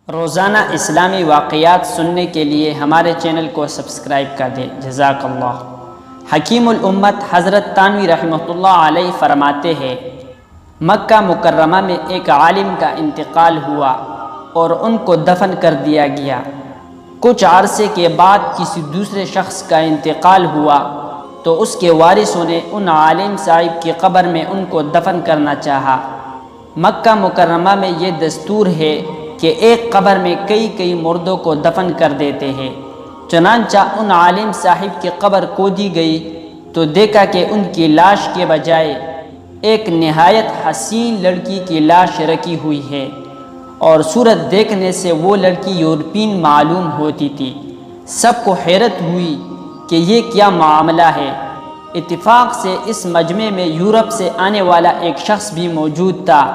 روزانہ اسلامی واقعات سننے کے لیے ہمارے چینل کو سبسکرائب کر دیں۔ جزاک اللہ۔ حکیم الامت حضرت تانوی رحمۃ اللہ علیہ فرماتے ہیں، مکہ مکرمہ میں ایک عالم کا انتقال ہوا اور ان کو دفن کر دیا گیا۔ کچھ عرصے کے بعد کسی دوسرے شخص کا انتقال ہوا تو اس کے وارثوں نے ان عالم صاحب کی قبر میں ان کو دفن کرنا چاہا۔ مکہ مکرمہ میں یہ دستور ہے کہ ایک قبر میں کئی مردوں کو دفن کر دیتے ہیں۔ چنانچہ ان عالم صاحب کی قبر کھودی گئی تو دیکھا کہ ان کی لاش کے بجائے ایک نہایت حسین لڑکی کی لاش رکھی ہوئی ہے، اور صورت دیکھنے سے وہ لڑکی یورپین معلوم ہوتی تھی۔ سب کو حیرت ہوئی کہ یہ کیا معاملہ ہے۔ اتفاق سے اس مجمع میں یورپ سے آنے والا ایک شخص بھی موجود تھا۔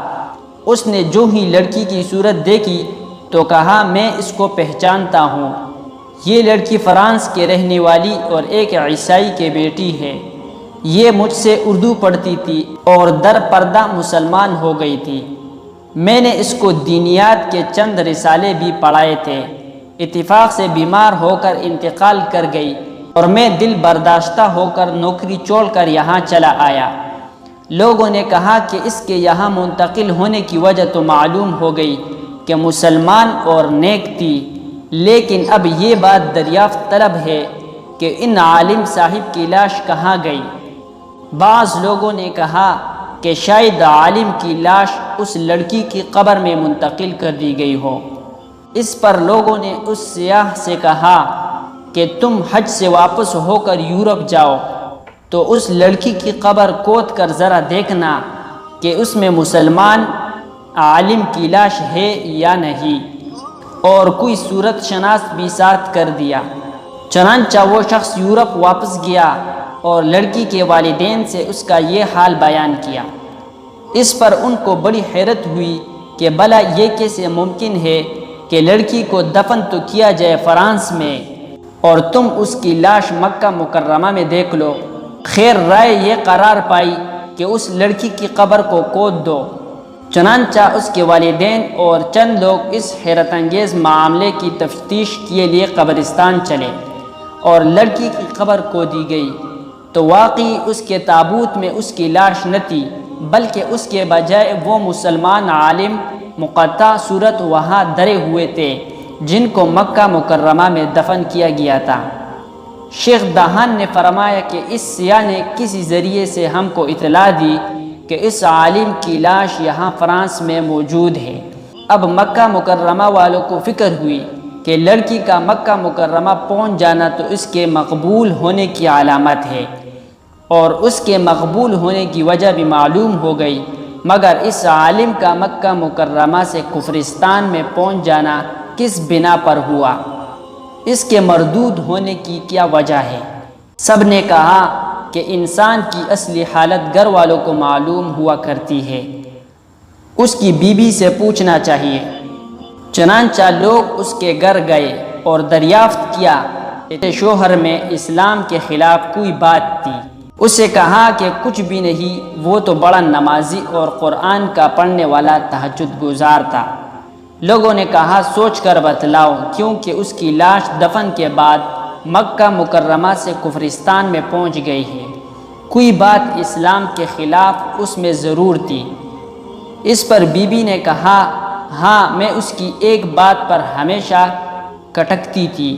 اس نے جو ہی لڑکی کی صورت دیکھی تو کہا، میں اس کو پہچانتا ہوں، یہ لڑکی فرانس کے رہنے والی اور ایک عیسائی کے بیٹی ہے۔ یہ مجھ سے اردو پڑھتی تھی اور در پردہ مسلمان ہو گئی تھی۔ میں نے اس کو دینیات کے چند رسالے بھی پڑھائے تھے۔ اتفاق سے بیمار ہو کر انتقال کر گئی اور میں دل برداشتہ ہو کر نوکری چھوڑ کر یہاں چلا آیا۔ لوگوں نے کہا کہ اس کے یہاں منتقل ہونے کی وجہ تو معلوم ہو گئی کہ مسلمان اور نیک تھی، لیکن اب یہ بات دریافت طلب ہے کہ ان عالم صاحب کی لاش کہاں گئی۔ بعض لوگوں نے کہا کہ شاید عالم کی لاش اس لڑکی کی قبر میں منتقل کر دی گئی ہو۔ اس پر لوگوں نے اس سیاح سے کہا کہ تم حج سے واپس ہو کر یورپ جاؤ تو اس لڑکی کی قبر کھود کر ذرا دیکھنا کہ اس میں مسلمان عالم کی لاش ہے یا نہیں، اور کوئی صورت شناس بھی ساتھ کر دیا۔ چنانچہ وہ شخص یورپ واپس گیا اور لڑکی کے والدین سے اس کا یہ حال بیان کیا۔ اس پر ان کو بڑی حیرت ہوئی کہ بھلا یہ کیسے ممکن ہے کہ لڑکی کو دفن تو کیا جائے فرانس میں اور تم اس کی لاش مکہ مکرمہ میں دیکھ لو۔ خیر رائے یہ قرار پائی کہ اس لڑکی کی قبر کو کھود دو۔ چنانچہ اس کے والدین اور چند لوگ اس حیرت انگیز معاملے کی تفتیش کے لیے قبرستان چلے اور لڑکی کی قبر کھودی گئی تو واقعی اس کے تابوت میں اس کی لاش نہ تھی، بلکہ اس کے بجائے وہ مسلمان عالم مقطع صورت وہاں دھرے ہوئے تھے جن کو مکہ مکرمہ میں دفن کیا گیا تھا۔ شیخ دہان نے فرمایا کہ اس سیاح نے کسی ذریعے سے ہم کو اطلاع دی کہ اس عالم کی لاش یہاں فرانس میں موجود ہے۔ اب مکہ مکرمہ والوں کو فکر ہوئی کہ لڑکی کا مکہ مکرمہ پہنچ جانا تو اس کے مقبول ہونے کی علامت ہے، اور اس کے مقبول ہونے کی وجہ بھی معلوم ہو گئی، مگر اس عالم کا مکہ مکرمہ سے کفرستان میں پہنچ جانا کس بنا پر ہوا، اس کے مردود ہونے کی کیا وجہ ہے؟ سب نے کہا کہ انسان کی اصلی حالت گھر والوں کو معلوم ہوا کرتی ہے، اس کی بیوی سے پوچھنا چاہیے۔ چنانچہ لوگ اس کے گھر گئے اور دریافت کیا کہ شوہر میں اسلام کے خلاف کوئی بات تھی۔ اسے کہا کہ کچھ بھی نہیں، وہ تو بڑا نمازی اور قرآن کا پڑھنے والا تہجد گزار تھا۔ لوگوں نے کہا، سوچ کر بتلاؤ، کیونکہ اس کی لاش دفن کے بعد مکہ مکرمہ سے کفرستان میں پہنچ گئی ہے، کوئی بات اسلام کے خلاف اس میں ضرور تھی۔ اس پر بی بی نے کہا، ہاں، میں اس کی ایک بات پر ہمیشہ کھٹکتی تھی،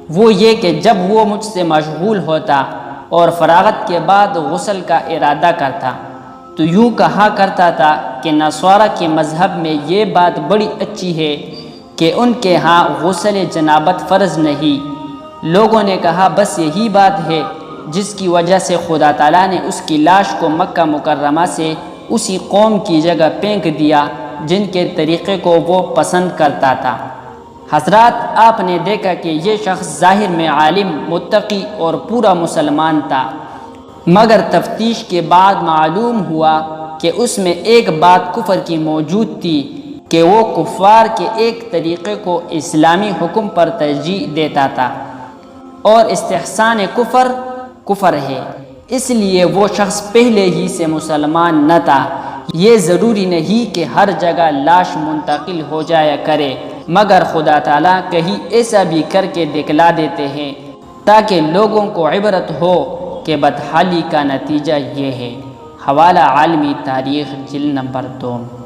وہ یہ کہ جب وہ مجھ سے مشغول ہوتا اور فراغت کے بعد غسل کا ارادہ کرتا تو یوں کہا کرتا تھا کہ نصارہ کے مذہب میں یہ بات بڑی اچھی ہے کہ ان کے ہاں غسل جنابت فرض نہیں۔ لوگوں نے کہا، بس یہی بات ہے جس کی وجہ سے خدا تعالیٰ نے اس کی لاش کو مکہ مکرمہ سے اسی قوم کی جگہ پھینک دیا جن کے طریقے کو وہ پسند کرتا تھا۔ حضرات، آپ نے دیکھا کہ یہ شخص ظاہر میں عالم، متقی اور پورا مسلمان تھا، مگر تفتیش کے بعد معلوم ہوا کہ اس میں ایک بات کفر کی موجود تھی کہ وہ کفار کے ایک طریقے کو اسلامی حکم پر ترجیح دیتا تھا، اور استحسان کفر ہے، اس لیے وہ شخص پہلے ہی سے مسلمان نہ تھا۔ یہ ضروری نہیں کہ ہر جگہ لاش منتقل ہو جایا کرے، مگر خدا تعالیٰ کہیں ایسا بھی کر کے دکھلا دیتے ہیں تاکہ لوگوں کو عبرت ہو کہ بدحالی کا نتیجہ یہ ہے۔ حوالہ عالمی تاریخ جلد نمبر 2۔